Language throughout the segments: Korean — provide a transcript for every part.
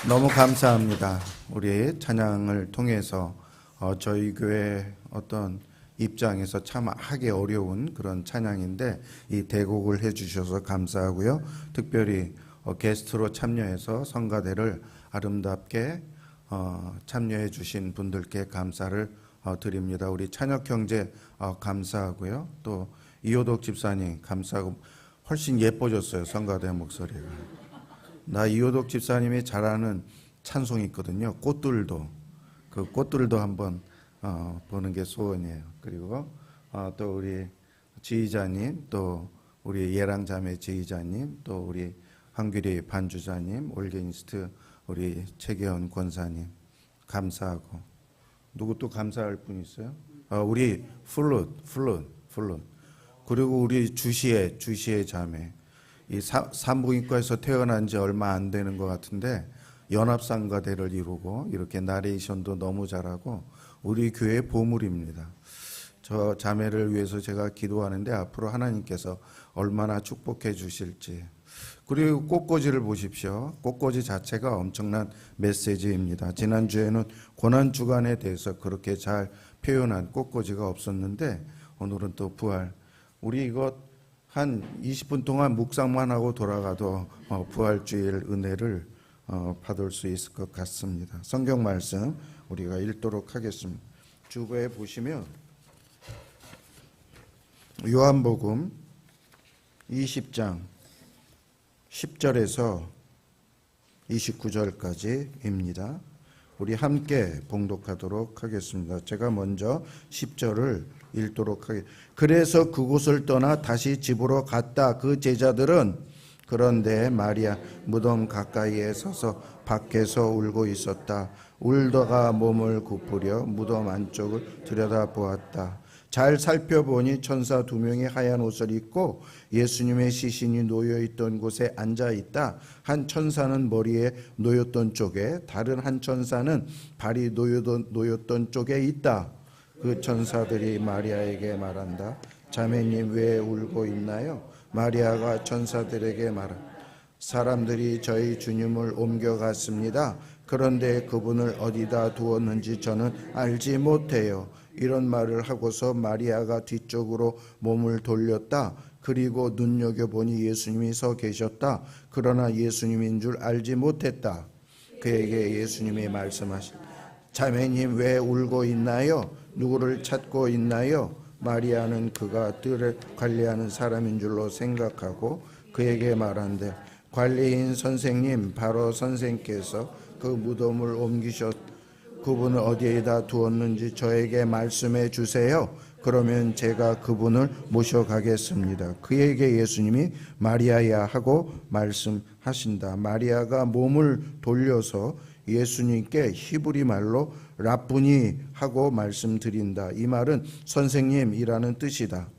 너무 감사합니다. 우리 찬양을 통해서 저희 교회 어떤 입장에서 참 하기 어려운 그런 찬양인데 이 대곡을 해주셔서 감사하고요. 특별히 게스트로 참여해서 성가대를 아름답게 참여해 주신 분들께 감사를 드립니다. 우리 찬혁 형제 감사하고요. 또 이호덕 집사님 감사하고 훨씬 예뻐졌어요. 성가대 목소리가. 나 이호덕 집사님이 잘하는 찬송이 있거든요. 꽃들도. 그 꽃들도 한번 보는 게 소원이에요. 그리고 또 우리 지휘자님, 또 우리 예랑자매 지휘자님, 또 우리 황규리 반주자님, 올게니스트 우리 최계원 권사님 감사하고, 누구 또 감사할 분 있어요? 우리 플룻. 그리고 우리 주시의 자매, 이 산부인과에서 태어난 지 얼마 안 되는 것 같은데 연합상가대를 이루고 이렇게 나레이션도 너무 잘하고 우리 교회의 보물입니다. 저 자매를 위해서 제가 기도하는데 앞으로 하나님께서 얼마나 축복해 주실지. 그리고 꽃꽂이를 보십시오. 꽃꽂이 자체가 엄청난 메시지입니다. 지난주에는 고난주간에 대해서 그렇게 잘 표현한 꽃꽂이가 없었는데 오늘은 또 부활. 우리 이거 한 20분 동안 묵상만 하고 돌아가도 부활주일 은혜를 받을 수 있을 것 같습니다. 성경 말씀 우리가 읽도록 하겠습니다. 주보에 보시면 요한복음 20장 10절에서 29절까지입니다. 우리 함께 봉독하도록 하겠습니다. 제가 먼저 10절을 읽도록 하겠습니다. 그래서 그곳을 떠나 다시 집으로 갔다. 그 제자들은 그런데 마리아 무덤 가까이에 서서 밖에서 울고 있었다. 울다가 몸을 굽으려 무덤 안쪽을 들여다보았다. 잘 살펴보니 천사 2명이 하얀 옷을 입고 예수님의 시신이 놓여있던 곳에 앉아있다. 한 천사는 머리에 놓였던 쪽에, 다른 한 천사는 발이 놓였던 쪽에 있다. 그 천사들이 마리아에게 말한다. 자매님 왜 울고 있나요? 마리아가 천사들에게 말한다. 사람들이 저희 주님을 옮겨갔습니다. 그런데 그분을 어디다 두었는지 저는 알지 못해요. 이런 말을 하고서 마리아가 뒤쪽으로 몸을 돌렸다. 그리고 눈여겨보니 예수님이 서 계셨다. 그러나 예수님인 줄 알지 못했다. 그에게 예수님이 말씀하시다. 자매님 왜 울고 있나요? 누구를 찾고 있나요? 마리아는 그가 뜰을 관리하는 사람인 줄로 생각하고 그에게 말한대. 관리인 선생님, 바로 선생께서 그 무덤을 옮기셨. 그분을 어디에다 두었는지 저에게 말씀해 주세요. 그러면 제가 그분을 모셔가겠습니다. 그에게 예수님이 마리아야 하고 말씀하신다. 마리아가 몸을 돌려서 예수님께 히브리 말로 라쁘니 하고 말씀드린다. 이 말은 선생님이라는 뜻이다.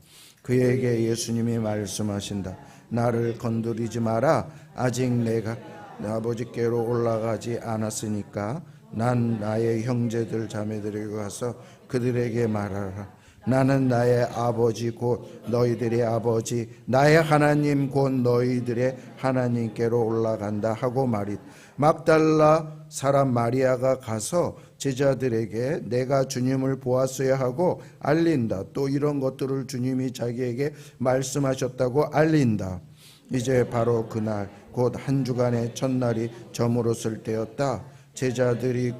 그에게 예수님이 말씀하신다. 나를 건드리지 마라. 아직 내가 아버지께로 올라가지 않았으니까 난 나의 형제들 자매들에게 가서 그들에게 말하라. 나는 나의 아버지 곧 너희들의 아버지, 나의 하나님 곧 너희들의 하나님께로 올라간다 하고 말이. 막달라 사람 마리아가 가서 제자들에게 내가 주님을 보았어야 하고 알린다. 또 이런 것들을 주님이 자기에게 말씀하셨다고 알린다. 이제 바로 그날 곧 한 주간의 첫날이 저물었을 때였다. 제자들이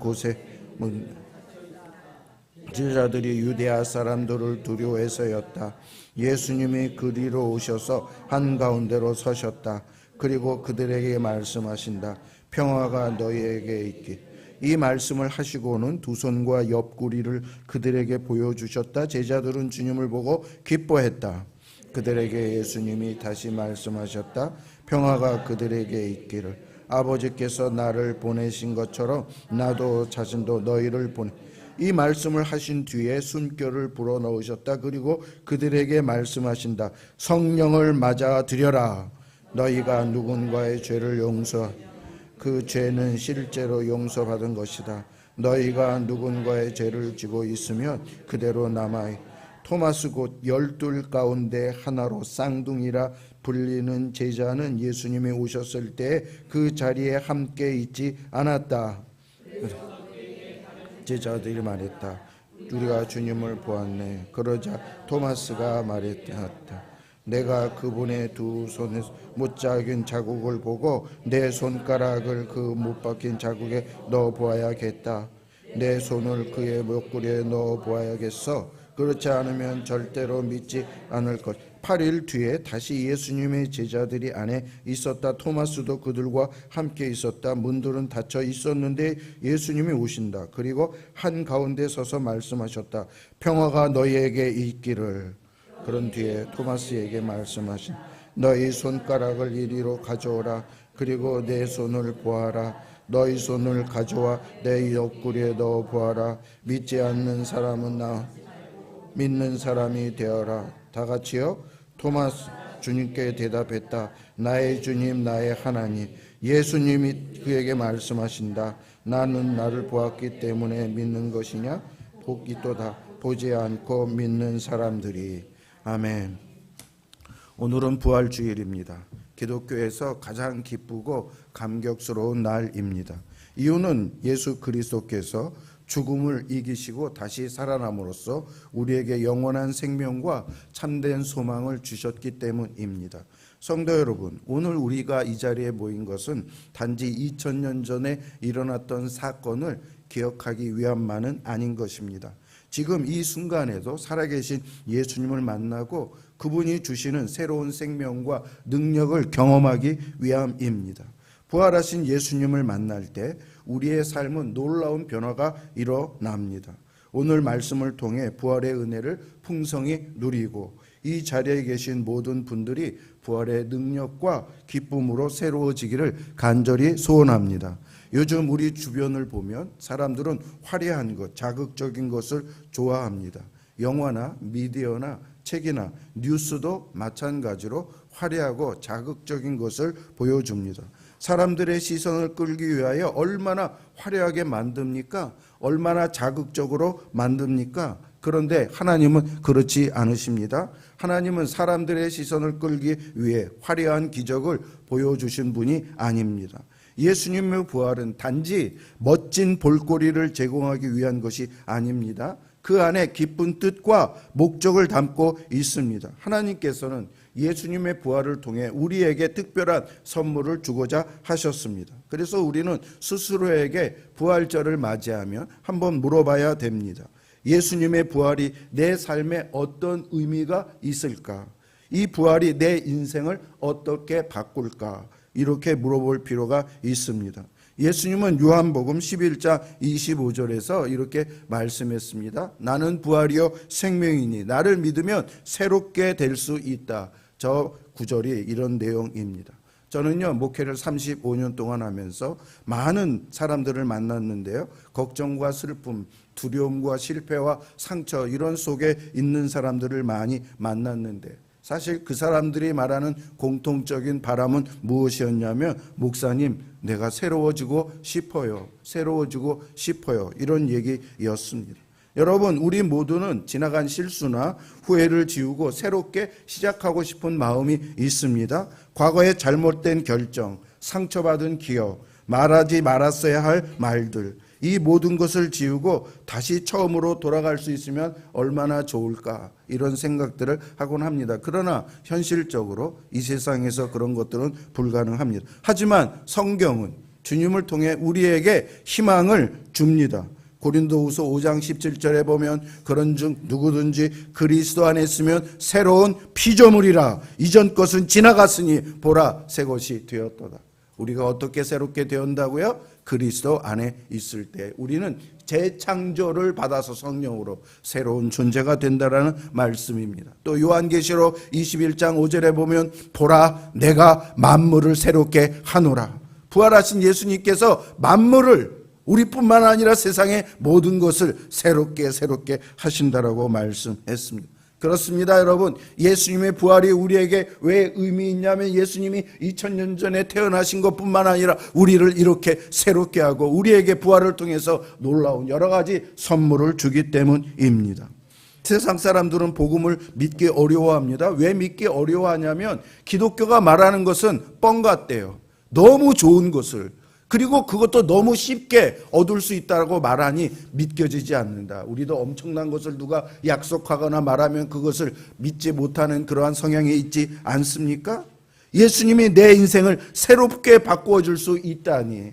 유대아 사람들을 두려워해서였다. 예수님이 그리로 오셔서 한가운데로 서셨다. 그리고 그들에게 말씀하신다. 평화가 너희에게 있기. 이 말씀을 하시고는 두 손과 옆구리를 그들에게 보여주셨다. 제자들은 주님을 보고 기뻐했다. 그들에게 예수님이 다시 말씀하셨다. 평화가 그들에게 있기를. 아버지께서 나를 보내신 것처럼 나도 자신도 너희를 보내. 이 말씀을 하신 뒤에 숨결을 불어넣으셨다. 그리고 그들에게 말씀하신다. 성령을 맞아 드려라. 너희가 누군가의 죄를 용서, 그 죄는 실제로 용서받은 것이다. 너희가 누군가의 죄를 지고 있으면 그대로 남아. 토마스 곧 12 가운데 하나로 쌍둥이라 불리는 제자는 예수님이 오셨을 때 그 자리에 함께 있지 않았다. 제자들이 말했다. 우리가 주님을 보았네. 그러자 토마스가 말했다. 내가 그분의 두 손에 못 박힌 자국을 보고 내 손가락을 그 못 박힌 자국에 넣어 보아야겠다. 내 손을 그의 옆구리에 넣어 보아야겠어. 그렇지 않으면 절대로 믿지 않을 것. 8일 뒤에 다시 예수님의 제자들이 안에 있었다. 토마스도 그들과 함께 있었다. 문들은 닫혀 있었는데 예수님이 오신다. 그리고 한가운데 서서 말씀하셨다. 평화가 너희에게 있기를. 그런 뒤에 토마스에게 말씀하신 너희 손가락을 이리로 가져오라. 그리고 내 손을 보아라. 너희 손을 가져와 내 옆구리에 넣어 보아라. 믿지 않는 사람은 나 믿는 사람이 되어라. 다 같이요. 토마스 주님께 대답했다. 나의 주님 나의 하나님. 예수님이 그에게 말씀하신다. 나는 나를 보았기 때문에 믿는 것이냐? 보기 또다. 보지 않고 믿는 사람들이. 아멘. 오늘은 부활주일입니다. 기독교에서 가장 기쁘고 감격스러운 날입니다. 이유는 예수 그리스도께서 죽음을 이기시고 다시 살아남으로써 우리에게 영원한 생명과 참된 소망을 주셨기 때문입니다. 성도 여러분, 오늘 우리가 이 자리에 모인 것은 단지 2000년 전에 일어났던 사건을 기억하기 위함만은 아닌 것입니다. 지금 이 순간에도 살아계신 예수님을 만나고 그분이 주시는 새로운 생명과 능력을 경험하기 위함입니다. 부활하신 예수님을 만날 때 우리의 삶은 놀라운 변화가 일어납니다. 오늘 말씀을 통해 부활의 은혜를 풍성히 누리고 이 자리에 계신 모든 분들이 부활의 능력과 기쁨으로 새로워지기를 간절히 소원합니다. 요즘 우리 주변을 보면 사람들은 화려한 것, 자극적인 것을 좋아합니다. 영화나 미디어나 책이나 뉴스도 마찬가지로 화려하고 자극적인 것을 보여줍니다. 사람들의 시선을 끌기 위하여 얼마나 화려하게 만듭니까? 얼마나 자극적으로 만듭니까? 그런데 하나님은 그렇지 않으십니다. 하나님은 사람들의 시선을 끌기 위해 화려한 기적을 보여주신 분이 아닙니다. 예수님의 부활은 단지 멋진 볼거리를 제공하기 위한 것이 아닙니다. 그 안에 깊은 뜻과 목적을 담고 있습니다. 하나님께서는 예수님의 부활을 통해 우리에게 특별한 선물을 주고자 하셨습니다. 그래서 우리는 스스로에게 부활절을 맞이하면 한번 물어봐야 됩니다. 예수님의 부활이 내 삶에 어떤 의미가 있을까? 이 부활이 내 인생을 어떻게 바꿀까? 이렇게 물어볼 필요가 있습니다. 예수님은 요한복음 11장 25절에서 이렇게 말씀했습니다. 나는 부활이요 생명이니 나를 믿으면 새롭게 될 수 있다. 저 구절이 이런 내용입니다. 저는요 목회를 35년 동안 하면서 많은 사람들을 만났는데요. 걱정과 슬픔, 두려움과 실패와 상처 이런 속에 있는 사람들을 많이 만났는데 사실 그 사람들이 말하는 공통적인 바람은 무엇이었냐면 목사님 내가 새로워지고 싶어요. 새로워지고 싶어요. 이런 얘기였습니다. 여러분 우리 모두는 지나간 실수나 후회를 지우고 새롭게 시작하고 싶은 마음이 있습니다. 과거의 잘못된 결정, 상처받은 기억, 말하지 말았어야 할 말들 이 모든 것을 지우고 다시 처음으로 돌아갈 수 있으면 얼마나 좋을까 이런 생각들을 하곤 합니다. 그러나 현실적으로 이 세상에서 그런 것들은 불가능합니다. 하지만 성경은 주님을 통해 우리에게 희망을 줍니다. 고린도후서 5장 17절에 보면 그런즉 누구든지 그리스도 안에 있으면 새로운 피조물이라 이전 것은 지나갔으니 보라 새 것이 되었도다. 우리가 어떻게 새롭게 되었다고요? 그리스도 안에 있을 때 우리는 재창조를 받아서 성령으로 새로운 존재가 된다라는 말씀입니다. 또 요한계시록 21장 5절에 보면 보라 내가 만물을 새롭게 하노라. 부활하신 예수님께서 만물을 우리뿐만 아니라 세상의 모든 것을 새롭게 하신다라고 말씀했습니다. 그렇습니다, 여러분. 예수님의 부활이 우리에게 왜 의미 있냐면 예수님이 2000년 전에 태어나신 것뿐만 아니라 우리를 이렇게 새롭게 하고 우리에게 부활을 통해서 놀라운 여러 가지 선물을 주기 때문입니다. 세상 사람들은 복음을 믿기 어려워합니다. 왜 믿기 어려워하냐면 기독교가 말하는 것은 뻥 같대요. 너무 좋은 것을, 그리고 그것도 너무 쉽게 얻을 수 있다고 말하니 믿겨지지 않는다. 우리도 엄청난 것을 누가 약속하거나 말하면 그것을 믿지 못하는 그러한 성향이 있지 않습니까? 예수님이 내 인생을 새롭게 바꾸어 줄 수 있다니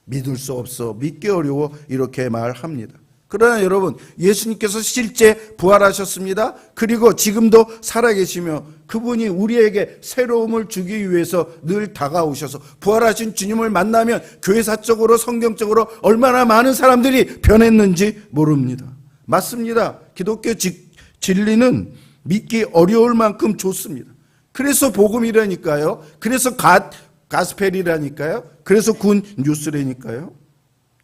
믿을 수 없어, 믿기 어려워, 이렇게 말합니다. 그러나 여러분, 예수님께서 실제 부활하셨습니다. 그리고 지금도 살아계시며 그분이 우리에게 새로움을 주기 위해서 늘 다가오셔서 부활하신 주님을 만나면 교회사적으로 성경적으로 얼마나 많은 사람들이 변했는지 모릅니다. 맞습니다. 기독교 진리는 믿기 어려울 만큼 좋습니다. 그래서 복음이라니까요. 그래서 가스펠이라니까요. 그래서 군 뉴스라니까요.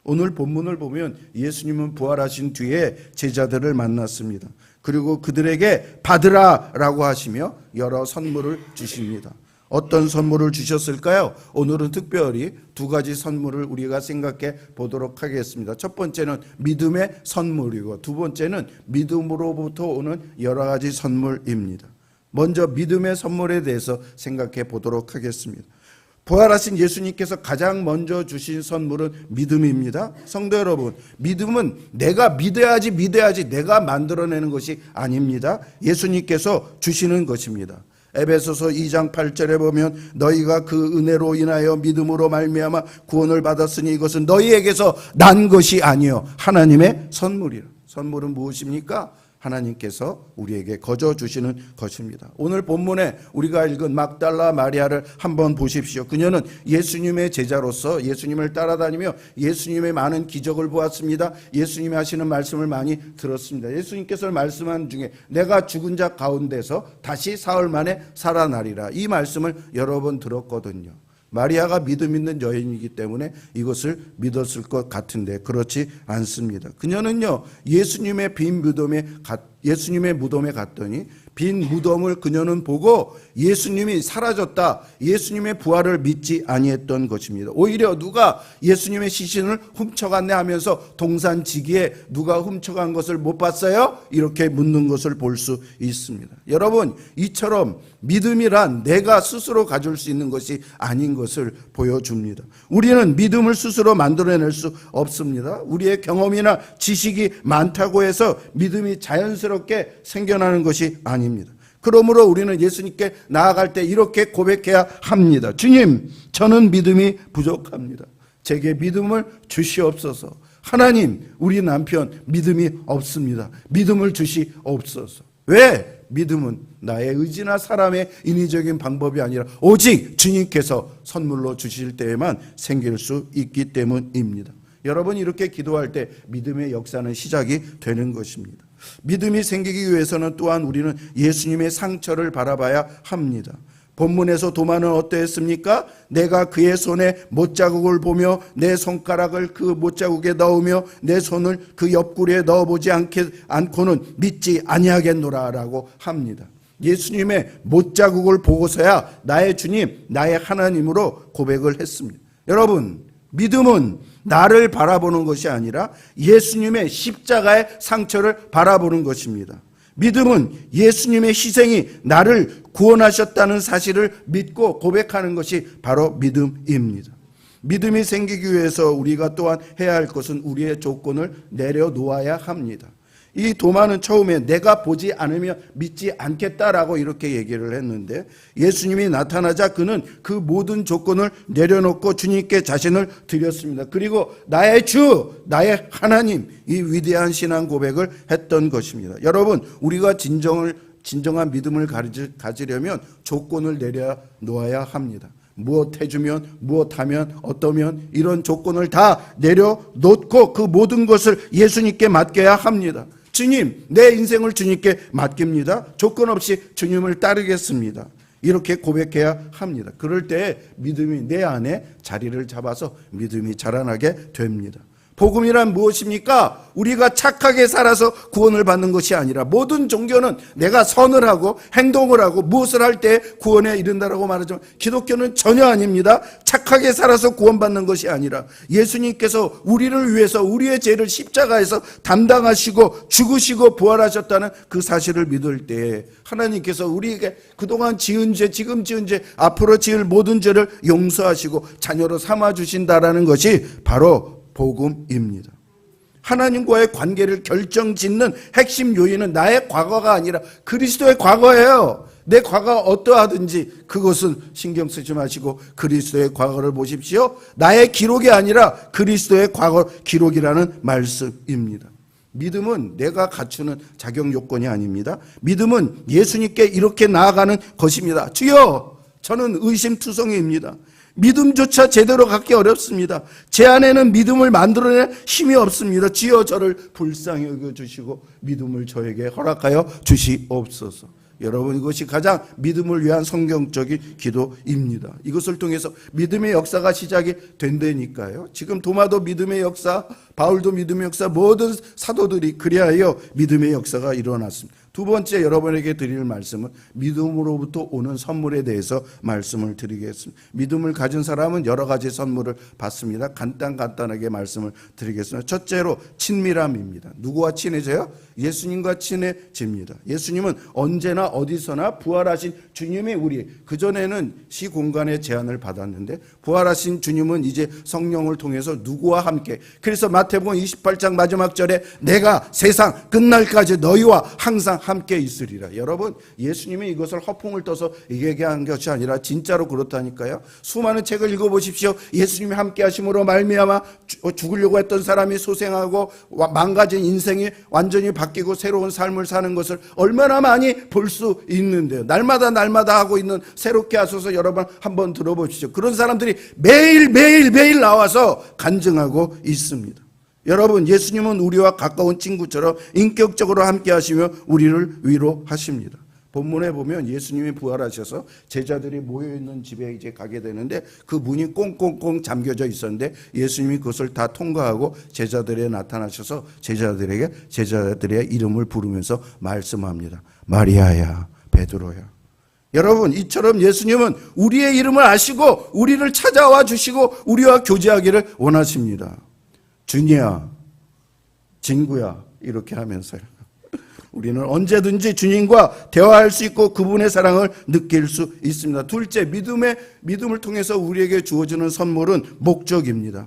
오늘 본문을 보면 예수님은 부활하신 뒤에 제자들을 만났습니다. 그리고 그들에게 받으라라고 하시며 여러 선물을 주십니다. 어떤 선물을 주셨을까요? 오늘은 특별히 두 가지 선물을 우리가 생각해 보도록 하겠습니다. 첫 번째는 믿음의 선물이고 두 번째는 믿음으로부터 오는 여러 가지 선물입니다. 먼저 믿음의 선물에 대해서 생각해 보도록 하겠습니다. 부활하신 예수님께서 가장 먼저 주신 선물은 믿음입니다. 성도 여러분, 믿음은 내가 믿어야지 내가 만들어내는 것이 아닙니다. 예수님께서 주시는 것입니다. 에베소서 2장 8절에 보면 너희가 그 은혜로 인하여 믿음으로 말미암아 구원을 받았으니 이것은 너희에게서 난 것이 아니요 하나님의 선물이라. 선물은 무엇입니까? 하나님께서 우리에게 거저 주시는 것입니다. 오늘 본문에 우리가 읽은 막달라 마리아를 한번 보십시오. 그녀는 예수님의 제자로서 예수님을 따라다니며 예수님의 많은 기적을 보았습니다. 예수님이 하시는 말씀을 많이 들었습니다. 예수님께서 말씀한 중에 내가 죽은 자 가운데서 다시 사흘 만에 살아나리라, 이 말씀을 여러 번 들었거든요. 마리아가 믿음 있는 여인이기 때문에 이것을 믿었을 것 같은데 그렇지 않습니다. 그녀는요, 예수님의 무덤에 갔더니 빈 무덤을 그녀는 보고 예수님이 사라졌다, 예수님의 부활을 믿지 아니했던 것입니다. 오히려 누가 예수님의 시신을 훔쳐갔네 하면서 동산지기에 누가 훔쳐간 것을 못 봤어요? 이렇게 묻는 것을 볼 수 있습니다. 여러분, 이처럼 믿음이란 내가 스스로 가질 수 있는 것이 아닌 것을 보여줍니다. 우리는 믿음을 스스로 만들어낼 수 없습니다. 우리의 경험이나 지식이 많다고 해서 믿음이 자연스럽게 생겨나는 것이 아닙니다. 그러므로 우리는 예수님께 나아갈 때 이렇게 고백해야 합니다. 주님, 저는 믿음이 부족합니다. 제게 믿음을 주시옵소서. 하나님, 우리 남편 믿음이 없습니다. 믿음을 주시옵소서. 왜? 믿음은 나의 의지나 사람의 인위적인 방법이 아니라 오직 주님께서 선물로 주실 때에만 생길 수 있기 때문입니다. 여러분, 이렇게 기도할 때 믿음의 역사는 시작이 되는 것입니다. 믿음이 생기기 위해서는 또한 우리는 예수님의 상처를 바라봐야 합니다. 본문에서 도마는 어떠했습니까? 내가 그의 손에 못자국을 보며 내 손가락을 그 못자국에 넣으며 내 손을 그 옆구리에 넣어보지 않고는 믿지 아니하겠노라 라고 합니다. 예수님의 못자국을 보고서야 나의 주님, 나의 하나님으로 고백을 했습니다. 여러분, 믿음은 나를 바라보는 것이 아니라 예수님의 십자가의 상처를 바라보는 것입니다. 믿음은 예수님의 희생이 나를 구원하셨다는 사실을 믿고 고백하는 것이 바로 믿음입니다. 믿음이 생기기 위해서 우리가 또한 해야 할 것은 우리의 조건을 내려놓아야 합니다. 이 도마는 처음에 내가 보지 않으면 믿지 않겠다라고 이렇게 얘기를 했는데 예수님이 나타나자 그는 그 모든 조건을 내려놓고 주님께 자신을 드렸습니다. 그리고 나의 주, 나의 하나님, 이 위대한 신앙 고백을 했던 것입니다. 여러분, 우리가 진정한 믿음을 가지려면 조건을 내려놓아야 합니다. 무엇 해주면, 무엇 하면, 어떠면, 이런 조건을 다 내려놓고 그 모든 것을 예수님께 맡겨야 합니다. 주님, 내 인생을 주님께 맡깁니다. 조건 없이 주님을 따르겠습니다. 이렇게 고백해야 합니다. 그럴 때 믿음이 내 안에 자리를 잡아서 믿음이 자라나게 됩니다. 복음이란 무엇입니까? 우리가 착하게 살아서 구원을 받는 것이 아니라 모든 종교는 내가 선을 하고 행동을 하고 무엇을 할 때 구원에 이른다라고 말하지만 기독교는 전혀 아닙니다. 착하게 살아서 구원받는 것이 아니라 예수님께서 우리를 위해서 우리의 죄를 십자가에서 담당하시고 죽으시고 부활하셨다는 그 사실을 믿을 때에 하나님께서 우리에게 그동안 지은 죄, 지금 지은 죄, 앞으로 지을 모든 죄를 용서하시고 자녀로 삼아주신다라는 것이 바로 복음입니다. 하나님과의 관계를 결정짓는 핵심 요인은 나의 과거가 아니라 그리스도의 과거예요. 내 과거가 어떠하든지 그것은 신경 쓰지 마시고 그리스도의 과거를 보십시오. 나의 기록이 아니라 그리스도의 과거 기록이라는 말씀입니다. 믿음은 내가 갖추는 자격 요건이 아닙니다. 믿음은 예수님께 이렇게 나아가는 것입니다. 주여, 저는 의심투성이입니다. 믿음조차 제대로 갖기 어렵습니다. 제 안에는 믿음을 만들어낼 힘이 없습니다. 주여, 저를 불쌍히 여겨주시고 믿음을 저에게 허락하여 주시옵소서. 여러분, 이것이 가장 믿음을 위한 성경적인 기도입니다. 이것을 통해서 믿음의 역사가 시작이 된다니까요. 지금 도마도 믿음의 역사, 바울도 믿음의 역사, 모든 사도들이 그리하여 믿음의 역사가 일어났습니다. 두 번째 여러분에게 드릴 말씀은 믿음으로부터 오는 선물에 대해서 말씀을 드리겠습니다. 믿음을 가진 사람은 여러 가지 선물을 받습니다. 간단하게 말씀을 드리겠습니다. 첫째로 친밀함입니다. 누구와 친해져요? 예수님과 친해집니다. 예수님은 언제나 어디서나 부활하신 주님이 우리, 그전에는 시공간의 제한을 받았는데 부활하신 주님은 이제 성령을 통해서 누구와 함께, 그래서 마태복음 28장 마지막 절에 내가 세상 끝날까지 너희와 항상 함께 있으리라. 여러분, 예수님이 이것을 허풍을 떠서 얘기한 것이 아니라 진짜로 그렇다니까요. 수많은 책을 읽어보십시오. 예수님이 함께 하심으로 말미암아 죽으려고 했던 사람이 소생하고 망가진 인생이 완전히 바뀌고 새로운 삶을 사는 것을 얼마나 많이 볼 수 있는데요. 날마다 하고 있는 새롭게 하소서 여러분 한번 들어보십시오. 그런 사람들이 매일 나와서 간증하고 있습니다. 여러분, 예수님은 우리와 가까운 친구처럼 인격적으로 함께 하시며 우리를 위로하십니다. 본문에 보면 예수님이 부활하셔서 제자들이 모여있는 집에 이제 가게 되는데 그 문이 꽁꽁꽁 잠겨져 있었는데 예수님이 그것을 다 통과하고 제자들에 나타나셔서 제자들의 이름을 부르면서 말씀합니다. 마리아야, 베드로야. 여러분, 이처럼 예수님은 우리의 이름을 아시고 우리를 찾아와 주시고 우리와 교제하기를 원하십니다. 준이야, 친구야, 이렇게 하면서요. 우리는 언제든지 주님과 대화할 수 있고 그분의 사랑을 느낄 수 있습니다. 둘째, 믿음을 통해서 우리에게 주어지는 선물은 목적입니다.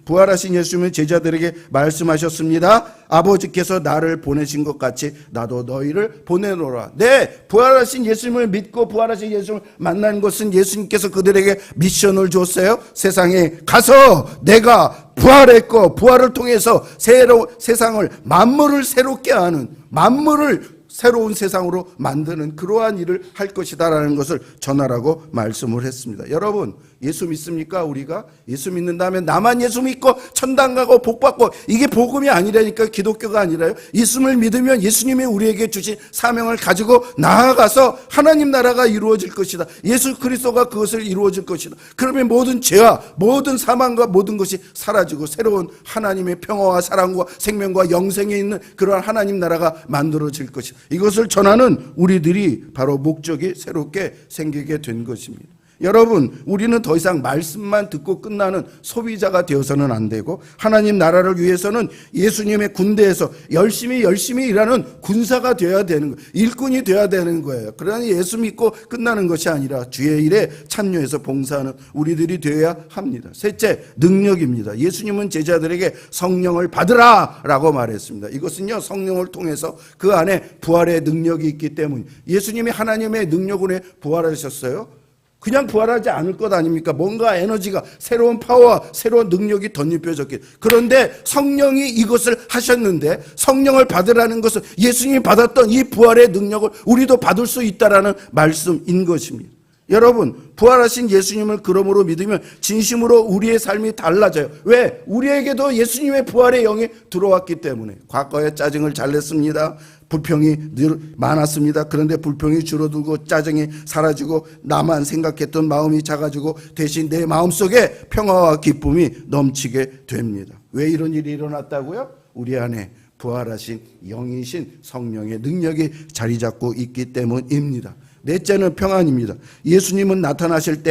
부활하신 예수님은 제자들에게 말씀하셨습니다. 아버지께서 나를 보내신 것 같이 나도 너희를 보내노라. 네, 부활하신 예수님을 믿고 부활하신 예수님을 만난 것은 예수님께서 그들에게 미션을 줬어요. 세상에 가서 내가 부활했고 부활을 통해서 세상을 만물을 새롭게 하는, 만물을 새로운 세상으로 만드는 그러한 일을 할 것이다라는 것을 전하라고 말씀을 했습니다. 여러분, 예수 믿습니까? 우리가 예수 믿는다면 나만 예수 믿고 천당 가고 복 받고, 이게 복음이 아니라니까, 기독교가 아니라요. 예수를 믿으면 예수님이 우리에게 주신 사명을 가지고 나아가서 하나님 나라가 이루어질 것이다. 예수 그리스도가 그것을 이루어질 것이다. 그러면 모든 죄와 모든 사망과 모든 것이 사라지고 새로운 하나님의 평화와 사랑과 생명과 영생에 있는 그러한 하나님 나라가 만들어질 것이다. 이것을 전하는 우리들이 바로 목적이 새롭게 생기게 된 것입니다. 여러분, 우리는 더 이상 말씀만 듣고 끝나는 소비자가 되어서는 안 되고, 하나님 나라를 위해서는 예수님의 군대에서 열심히 일하는 군사가 되어야 되는 거예요. 일꾼이 되어야 되는 거예요. 그러니 예수 믿고 끝나는 것이 아니라 주의 일에 참여해서 봉사하는 우리들이 되어야 합니다. 셋째, 능력입니다. 예수님은 제자들에게 성령을 받으라 라고 말했습니다. 이것은요, 성령을 통해서 그 안에 부활의 능력이 있기 때문에, 예수님이 하나님의 능력으로 부활하셨어요. 그냥 부활하지 않을 것 아닙니까? 뭔가 에너지가, 새로운 파워와 새로운 능력이 덧입혀졌기. 그런데 성령이 이것을 하셨는데, 성령을 받으라는 것은 예수님이 받았던 이 부활의 능력을 우리도 받을 수 있다라는 말씀인 것입니다. 여러분, 부활하신 예수님을 그러므로 믿으면 진심으로 우리의 삶이 달라져요. 왜? 우리에게도 예수님의 부활의 영이 들어왔기 때문에. 과거에 짜증을 잘 냈습니다. 불평이 늘 많았습니다. 그런데 불평이 줄어들고 짜증이 사라지고 나만 생각했던 마음이 작아지고 대신 내 마음속에 평화와 기쁨이 넘치게 됩니다. 왜 이런 일이 일어났다고요? 우리 안에 부활하신 영이신 성령의 능력이 자리 잡고 있기 때문입니다. 넷째는 평안입니다. 예수님은 나타나실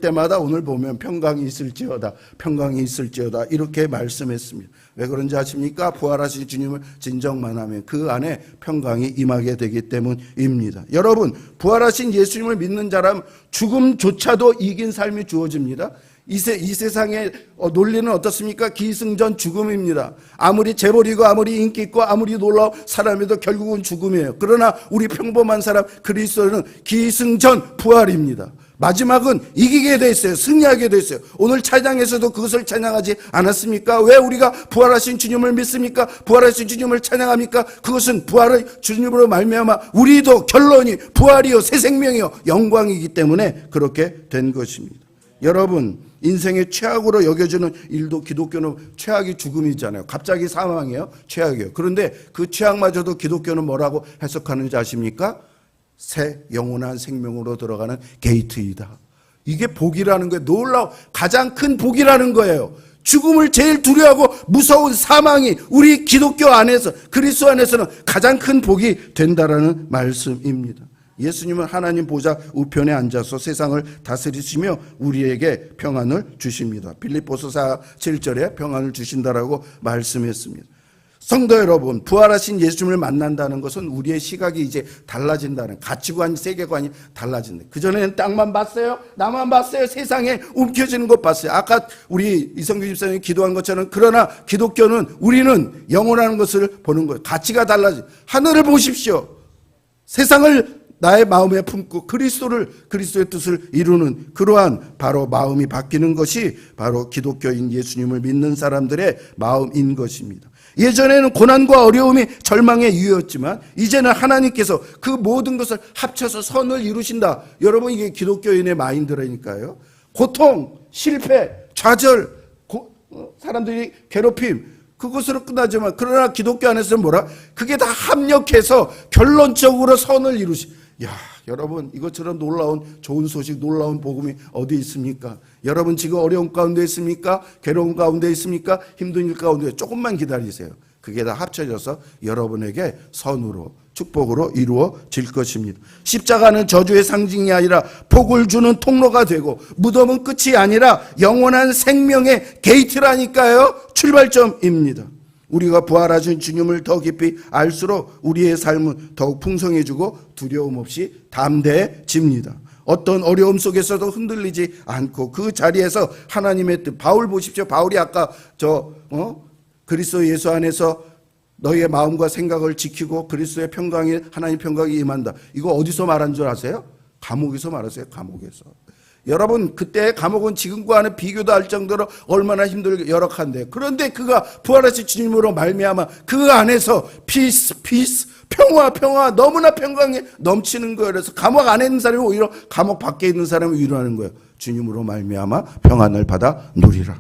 때마다 오늘 보면 평강이 있을지어다, 평강이 있을지어다 이렇게 말씀했습니다. 왜 그런지 아십니까? 부활하신 주님을 진정만 하면 그 안에 평강이 임하게 되기 때문입니다. 여러분, 부활하신 예수님을 믿는 자라면 죽음조차도 이긴 삶이 주어집니다. 이 세상의 논리는 어떻습니까? 기승전 죽음입니다. 아무리 재벌이고 아무리 인기 있고 아무리 놀라운 사람이도 결국은 죽음이에요. 그러나 우리 평범한 사람 그리스도는 기승전 부활입니다. 마지막은 이기게 돼 있어요. 승리하게 돼 있어요. 오늘 찬양에서도 그것을 찬양하지 않았습니까? 왜 우리가 부활하신 주님을 믿습니까? 부활하신 주님을 찬양합니까? 그것은 부활의 주님으로 말미암아 우리도 결론이 부활이요 새 생명이요 영광이기 때문에 그렇게 된 것입니다. 여러분, 인생의 최악으로 여겨지는 일도 기독교는 최악이 죽음이잖아요. 갑자기 사망이에요. 최악이에요. 그런데 그 최악마저도 기독교는 뭐라고 해석하는지 아십니까? 새 영원한 생명으로 들어가는 게이트이다. 이게 복이라는 거예요. 놀라운 가장 큰 복이라는 거예요. 죽음을 제일 두려워하고 무서운 사망이 우리 기독교 안에서 그리스도 안에서는 가장 큰 복이 된다라는 말씀입니다. 예수님은 하나님 보좌 우편에 앉아서 세상을 다스리시며 우리에게 평안을 주십니다. 빌립보서 4:7절에 평안을 주신다라고 말씀했습니다. 성도 여러분, 부활하신 예수님을 만난다는 것은 우리의 시각이 이제 달라진다는, 가치관, 세계관이 달라진다. 그전에는 땅만 봤어요? 나만 봤어요? 세상에 움켜쥐는 것 봤어요. 아까 우리 이성규 집사님이 기도한 것처럼, 그러나 기독교는 우리는 영원한 것을 보는 거예요. 가치가 달라지. 하늘을 보십시오. 세상을 나의 마음에 품고 그리스도의 뜻을 이루는 그러한 바로 마음이 바뀌는 것이 바로 기독교인 예수님을 믿는 사람들의 마음인 것입니다. 예전에는 고난과 어려움이 절망의 이유였지만 이제는 하나님께서 그 모든 것을 합쳐서 선을 이루신다. 여러분, 이게 기독교인의 마인드라니까요. 고통, 실패, 좌절, 사람들이 괴롭힘, 그것으로 끝나지만 그러나 기독교 안에서는 뭐라? 그게 다 합력해서 결론적으로 선을 야, 여러분, 이것처럼 놀라운 좋은 소식, 놀라운 복음이 어디 있습니까? 여러분 지금 어려운 가운데 있습니까? 괴로운 가운데 있습니까? 힘든 일 가운데 조금만 기다리세요. 그게 다 합쳐져서 여러분에게 선으로, 축복으로 이루어질 것입니다. 십자가는 저주의 상징이 아니라 복을 주는 통로가 되고 무덤은 끝이 아니라 영원한 생명의 게이트라니까요. 출발점입니다. 우리가 부활하신 주님을 더 깊이 알수록 우리의 삶은 더욱 풍성해지고 두려움 없이 담대해집니다. 어떤 어려움 속에서도 흔들리지 않고 그 자리에서 하나님의 뜻, 바울 보십시오. 바울이 아까 그리스도 예수 안에서 너희의 마음과 생각을 지키고 그리스도의 평강이, 하나님 평강이 임한다. 이거 어디서 말한 줄 아세요? 감옥에서 말하세요. 감옥에서. 여러분, 그때 감옥은 지금과는 비교도 할 정도로 얼마나 힘들고 열악한데, 그런데 그가 부활하신 주님으로 말미암아 그 안에서 피스 평화 너무나 평강에 넘치는 거예요. 그래서 감옥 안에 있는 사람이 오히려 감옥 밖에 있는 사람을 위로하는 거예요. 주님으로 말미암아 평안을 받아 누리라.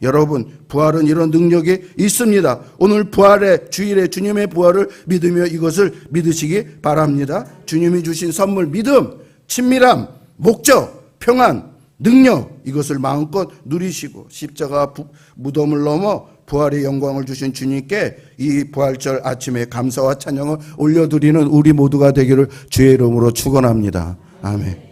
여러분, 부활은 이런 능력이 있습니다. 오늘 부활의 주일에 주님의 부활을 믿으며 이것을 믿으시기 바랍니다. 주님이 주신 선물, 믿음, 친밀함, 목적, 평안, 능력, 이것을 마음껏 누리시고 십자가 무덤을 넘어 부활의 영광을 주신 주님께 이 부활절 아침에 감사와 찬양을 올려드리는 우리 모두가 되기를 주의 이름으로 축원합니다. 아멘.